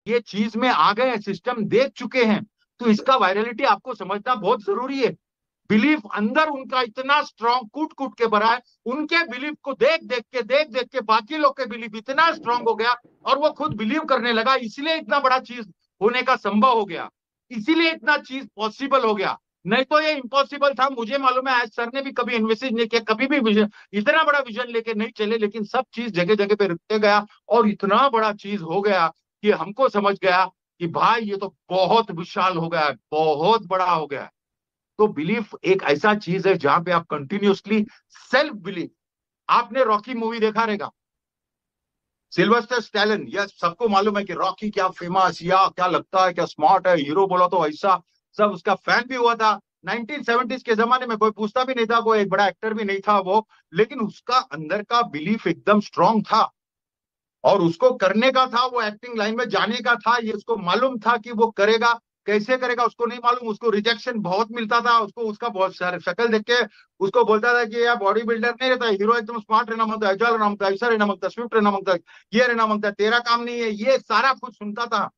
ये चीज में आ गए हैं, सिस्टम देख चुके हैं, तो इसका वायरलिटी आपको समझना बहुत जरूरी है। बिलीफ अंदर उनका इतना स्ट्रांग, कूट कूट के भरा है, उनके बिलीफ को देख देख के बाकी लोग के बिलीफ इतना स्ट्रांग हो गया, और वो खुद बिलीव करने लगा, इसलिए इतना बड़ा चीज होने का संभव हो गया, इसीलिए इतना चीज पॉसिबल हो गया। नहीं तो ये इम्पॉसिबल था, मुझे मालूम है आज सर ने भी कभी इन्वेस्टिज नहीं किया, कभी भी विजन, इतना बड़ा विजन लेके नहीं चले, लेकिन सब चीज जगह जगह पे रुकते गया, और इतना बड़ा चीज हो गया कि हमको समझ गया कि भाई ये तो बहुत विशाल हो गया है, बहुत बड़ा हो गया है। तो बिलीफ एक ऐसा चीज है जहां पे आप कंटिन्यूअसली सेल्फ बिलीफ। आपने रॉकी मूवी देखा रहेगा, सिल्वेस्टर स्टैलिन, यस सबको मालूम है कि रॉकी क्या फेमस, या क्या लगता है, क्या स्मार्ट है, हीरो बोला तो ऐसा, सब उसका फैन भी हुआ था। 1970s के जमाने में कोई पूछता भी नहीं था, कोई एक बड़ा एक्टर भी नहीं था वो, लेकिन उसका अंदर का बिलीफ एकदम स्ट्रांग था, और उसको करने का था, वो एक्टिंग लाइन में जाने का था, ये उसको मालूम था कि वो करेगा। कैसे करेगा उसको नहीं मालूम, उसको रिजेक्शन बहुत मिलता था, उसको उसका बहुत सारे शक्ल देख के उसको बोलता था कि यार बॉडी बिल्डर नहीं रहता, हीरो एकदम स्मार्ट रहना मांगता है, एजाइल रहना मांगता है, ऐसा रहना मांगता है, स्विफ्ट रहना मांगता है, ये रहना मांगता है, तेरा काम नहीं है, ये सारा कुछ सुनता था।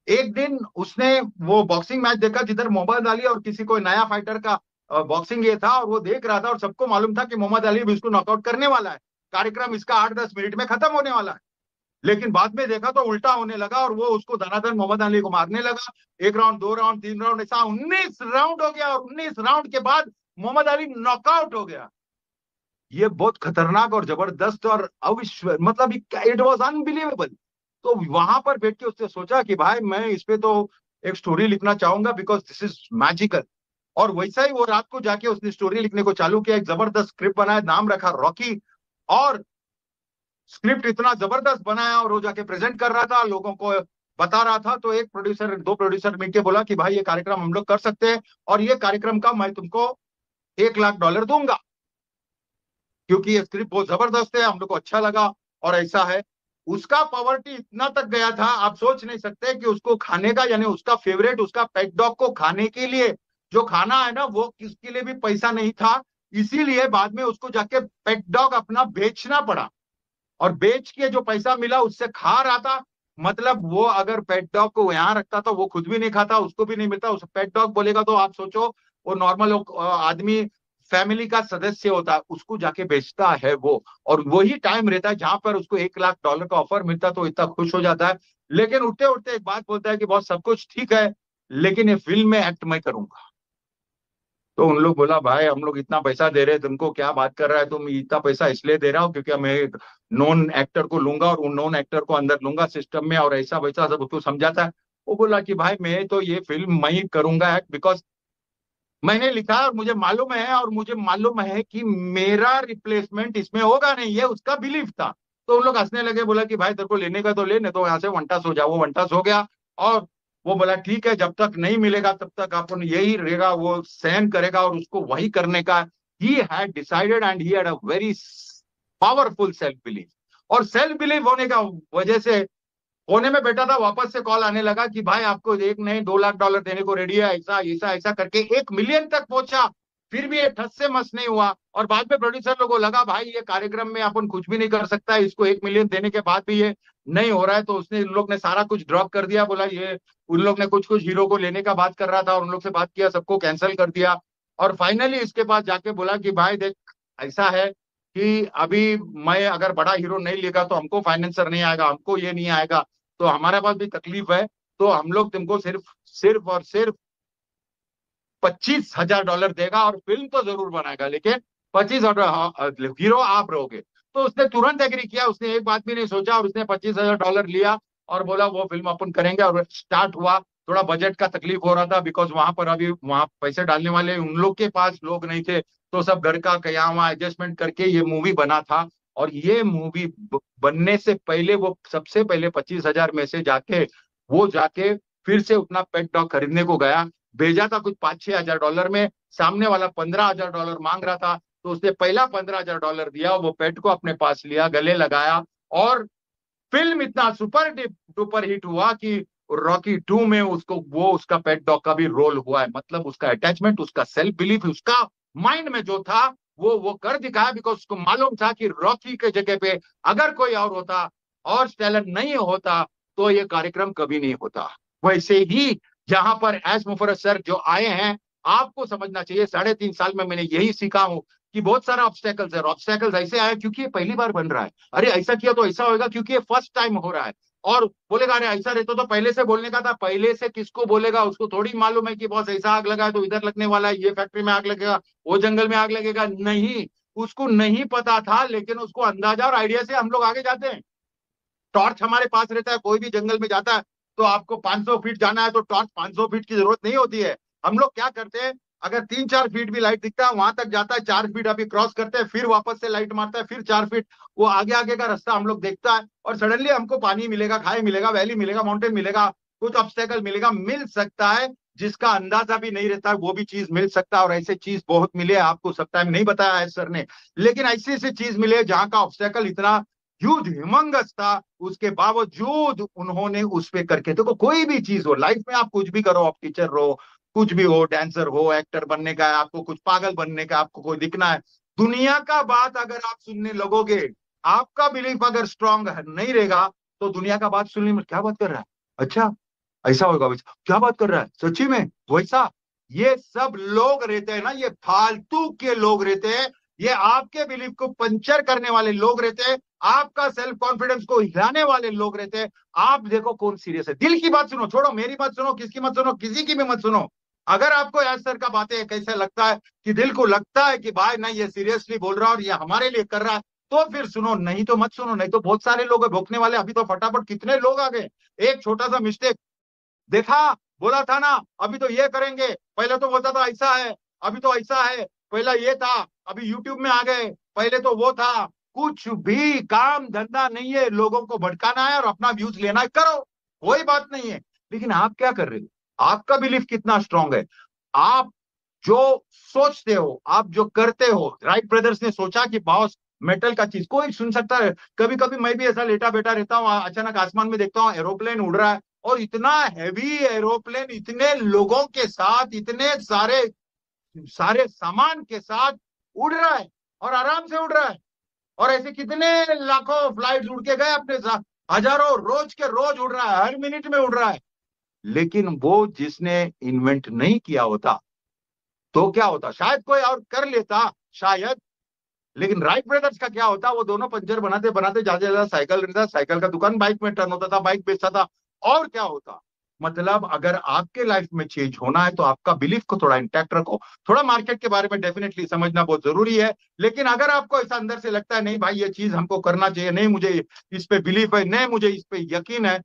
एक दिन उसने वो बॉक्सिंग मैच देखा जिधर मोहम्मद अली और किसी कोई नया फाइटर का बॉक्सिंग ये था, और वो देख रहा था, और सबको मालूम था कि मोहम्मद अली भी इसको नॉकआउट करने वाला है, कार्यक्रम इसका 8-10 मिनट में खत्म होने वाला है। लेकिन बाद में देखा तो उल्टा होने लगा, और वो उसको धनाधन मोहम्मद अली को मारने लगा। एक राउंड, दो राउंड, तीन राउंड, ऐसा 19 राउंड हो गया, और 19 राउंड के बाद मोहम्मद अली नॉकआउट हो गया। ये बहुत खतरनाक और जबरदस्त और अविश्व, मतलब इट वॉज अनबिलीवेबल। तो वहां पर बैठ के उसने सोचा कि भाई मैं इस पे तो एक स्टोरी लिखना चाहूंगा, बिकॉज दिस इज मैजिकल। और वैसा ही वो रात को जाके उसने स्टोरी लिखने को चालू किया, एक जबरदस्त स्क्रिप्ट बनाया, नाम रखा रॉकी। और स्क्रिप्ट इतना जबरदस्त बनाया, और वो जाके प्रेजेंट कर रहा था, लोगों को बता रहा था, तो एक प्रोड्यूसर, दो प्रोड्यूसर मिलकर बोला कि भाई ये कार्यक्रम हम लोग कर सकते हैं, और ये कार्यक्रम का मैं तुमको $1 लाख दूंगा, क्योंकि ये स्क्रिप्ट बहुत जबरदस्त है, हम लोग को अच्छा लगा। और ऐसा है, उसका पॉवर्टी इतना तक गया था, आप सोच नहीं सकते कि उसको खाने का, यानी उसका फेवरेट, उसका पेट डॉग को खाने के लिए जो खाना है ना, वो किसके लिए भी पैसा नहीं था। इसीलिए बाद में उसको जाके पेट डॉग अपना बेचना पड़ा, और बेच के जो पैसा मिला उससे खा रहा था। मतलब वो अगर पेट डॉग को यहाँ रखता तो वो खुद भी नहीं खाता, उसको भी नहीं मिलता, उस पेट डॉग बोलेगा तो आप सोचो, वो नॉर्मल आदमी, फैमिली का सदस्य होता है, उसको जाके बेचता है वो। और वही टाइम रहता है जहां पर उसको $1 लाख का ऑफर मिलता, तो इतना खुश हो जाता है। लेकिन उठते उठते एक बात बोलता है कि बहुत सब कुछ ठीक है, लेकिन ये फिल्म में एक्ट मैं करूंगा। तो उन लोग बोला भाई हम लोग इतना पैसा दे रहे हैं तुमको, क्या बात कर रहा है, तुम इतना पैसा इसलिए दे रहा हो क्योंकि मैं एक नॉन एक्टर को लूंगा, और उन नॉन एक्टर को अंदर लूंगा सिस्टम में, और ऐसा वैसा सब उसको समझाता है। वो बोला कि भाई मैं तो ये फिल्म मैं ही करूंगा एक्ट, बिकॉज मैंने लिखा है और मुझे मालूम है, और मुझे मालूम है कि मेरा रिप्लेसमेंट इसमें होगा नहीं, ये उसका बिलीफ था। तो उन लोग हंसने लगे, बोला कि भाई तेरे को लेने का तो ले, नहीं तो यहाँ से वंटस हो जाओ। वो वंटस हो गया, और वो बोला ठीक है, जब तक नहीं मिलेगा तब तक अपन यही रहेगा, वो सहन करेगा, और उसको वही करने का he had decided, and he had a very powerful self belief. और सेल्फ बिलीफ होने का वजह से कोने में बैठा था, वापस से कॉल आने लगा कि भाई आपको एक नहीं $2 लाख देने को रेडी है, ऐसा ऐसा ऐसा करके 1 मिलियन तक पहुंचा। फिर भी ये ठस से मस नहीं हुआ, और बाद में प्रोड्यूसर लोगों को लगा भाई ये कार्यक्रम में अपन कुछ भी नहीं कर सकता है, इसको 1 मिलियन देने के बाद भी ये नहीं हो रहा है, तो उसने, उन लोग ने सारा कुछ ड्रॉप कर दिया, बोला ये, उन लोग ने कुछ कुछ हीरो को लेने का बात कर रहा था, और उन लोग से बात किया, सबको कैंसिल कर दिया। और फाइनली इसके पास जाके बोला कि भाई देख, ऐसा है कि अभी मैं अगर बड़ा हीरो नहीं लेगा तो हमको फाइनेंसर नहीं आएगा, हमको ये नहीं आएगा, तो हमारे पास भी तकलीफ है। तो हम लोग तुमको सिर्फ सिर्फ और सिर्फ $25,000 देगा, और फिल्म तो जरूर बनाएगा, लेकिन 25 हीरो आप रहोगे। तो उसने तुरंत एग्री किया, उसने एक बात भी नहीं सोचा, और उसने $25,000 लिया, और बोला वो फिल्म अपन करेंगे। और स्टार्ट हुआ। थोड़ा बजट का तकलीफ हो रहा था, बिकॉज वहां पर अभी वहां पैसे डालने वाले उन लोग के पास लोग नहीं थे, तो सब घर का कया वहां एडजस्टमेंट करके ये मूवी बना था। और ये मूवी बनने से पहले वो सबसे पहले 25,000 में से जाके, वो जाके फिर से अपना पेट डॉग खरीदने को गया। भेजा था कुछ $5-6 हजार में, सामने वाला $15,000 मांग रहा था, तो उसने पहला $15,000 दिया, वो पेट को अपने पास लिया, गले लगाया। और फिल्म इतना सुपर डुपर हिट हुआ कि रॉकी 2 में उसको, वो उसका पेट डॉग का भी रोल हुआ है। मतलब उसका अटैचमेंट, उसका सेल्फ बिलीफ, उसका माइंड में जो था वो कर दिखाया, बिकॉज उसको मालूम था कि रॉकी के जगह पे अगर कोई और होता, और टैलेंट नहीं होता, तो ये कार्यक्रम कभी नहीं होता। वैसे ही जहां पर एस मुफर्रत सर जो आए हैं, आपको समझना चाहिए 3.5 साल में मैंने यही सीखा हूं कि बहुत सारा ऑब्स्टेकल्स है। ऑब्स्टेकल्स ऐसे आए क्योंकि ये पहली बार बन रहा है, अरे ऐसा किया तो ऐसा होगा क्योंकि ये फर्स्ट टाइम हो रहा है। और बोलेगा अरे ऐसा रहता तो पहले से बोलने का था। पहले से किसको बोलेगा, उसको थोड़ी मालूम है कि बॉस ऐसा आग लगा है तो इधर लगने वाला है, ये फैक्ट्री में आग लगेगा, वो जंगल में आग लगेगा। नहीं, उसको नहीं पता था, लेकिन उसको अंदाजा और आइडिया से हम लोग आगे जाते हैं। टॉर्च हमारे पास रहता है, कोई भी जंगल में जाता है तो आपको 500 फीट जाना है तो टॉर्च 500 फीट की जरूरत नहीं होती है। हम लोग क्या करते हैं, अगर 3-4 फीट भी लाइट दिखता है वहां तक जाता है, 4 फीट अभी क्रॉस करते हैं, फिर वापस से लाइट मारता है, फिर 4 फीट, वो आगे आगे का रास्ता हम लोग देखता है और सडनली हमको पानी मिलेगा, खाई मिलेगा, वैली मिलेगा, माउंटेन मिलेगा, कुछ ऑब्स्टेकल मिलेगा, मिल सकता है जिसका अंदाजा भी नहीं रहता है, वो भी चीज मिल सकता है। और ऐसे चीज बहुत मिले, आपको सब टाइम नहीं बताया है सर ने, लेकिन ऐसी ऐसी चीज मिले जहां का ऑब्स्टेकल इतना ह्यूज ह्यूमंगस था, उसके बावजूद उन्होंने उस पे करके देखो। कोई भी चीज हो लाइफ में, आप कुछ भी करो, आप टीचर हो, कुछ भी हो, डांसर हो, एक्टर बनने का है आपको, कुछ पागल बनने का, आपको कोई दिखना है, दुनिया का बात अगर आप सुनने लगोगे, आपका बिलीफ अगर स्ट्रांग नहीं रहेगा, तो दुनिया का बात सुनने में क्या बात कर रहा है, अच्छा ऐसा होगा, वैसा क्या बात कर रहा है, सच्ची में वैसा, ये सब लोग रहते हैं ना, ये फालतू के लोग रहते हैं, ये आपके बिलीफ को पंचर करने वाले लोग रहते हैं, आपका सेल्फ कॉन्फिडेंस को हिलाने वाले लोग रहते हैं। आप देखो कौन सीरियस है, दिल की बात सुनो, छोड़ो मेरी बात सुनो, किसकी मत सुनो, किसी की भी मत सुनो। अगर आपको यार सर का बातें कैसे लगता है कि दिल को लगता है कि भाई नहीं ये सीरियसली बोल रहा है और ये हमारे लिए कर रहा है, तो फिर सुनो, नहीं तो मत सुनो। नहीं तो बहुत सारे लोग है भोंकने वाले, अभी तो फटाफट कितने लोग आ गए, एक छोटा सा मिस्टेक देखा, बोला था ना अभी तो ये करेंगे, पहले तो बोलता था ऐसा है, अभी तो ऐसा है, पहला ये था, अभी यूट्यूब में आ गए, पहले तो वो था। कुछ भी काम धंधा नहीं है, लोगों को भटकाना है और अपना व्यूज लेना है, करो, कोई बात नहीं है। लेकिन आप क्या कर रहे हो, आपका बिलीफ कितना स्ट्रांग है, आप जो सोचते हो, आप जो करते हो। राइट ब्रदर्स ने सोचा कि बॉस मेटल का चीज कोई सुन सकता है, कभी कभी मैं भी ऐसा लेटा बैठा रहता हूँ, अचानक आसमान में देखता हूँ एरोप्लेन उड़ रहा है, और इतना हैवी एरोप्लेन, इतने लोगों के साथ, इतने सारे सारे सामान के साथ उड़ रहा है, और आराम से उड़ रहा है। और ऐसे कितने लाखों फ्लाइट उड़ के गए अपने साथ, हजारों रोज के रोज उड़ रहा है, हर मिनट में उड़ रहा है। लेकिन वो जिसने इन्वेंट नहीं किया होता, तो क्या होता, शायद कोई और कर लेता, शायद। लेकिन राइट ब्रदर्स का क्या होता, वो दोनों पंचर बनाते बनाते ज्यादा ज्यादा साइकिल रहता, साइकिल का दुकान बाइक में टर्न होता था, बाइक बेचता था, और क्या होता। मतलब अगर आपके लाइफ में चेंज होना है तो आपका बिलीफ को थोड़ा इंटैक्ट रखो। थोड़ा मार्केट के बारे में डेफिनेटली समझना बहुत जरूरी है, लेकिन अगर आपको ऐसा अंदर से लगता है नहीं भाई ये चीज हमको करना चाहिए, नहीं मुझे इस पे बिलीफ है, नहीं मुझे इस पे यकीन है,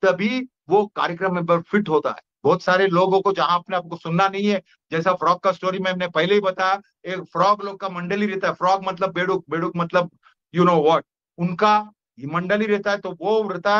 तभी वो कार्यक्रम में फिट होता है। बहुत सारे लोगों को जहां अपने आपको सुनना नहीं है, जैसा फ्रॉग का स्टोरी में हमने पहले ही बताया, एक फ्रॉग लोग का मंडली रहता है, फ्रॉग मतलब बेडूक, बेडूक मतलब यू नो व्हाट, उनका मंडली रहता है, तो वो रहता है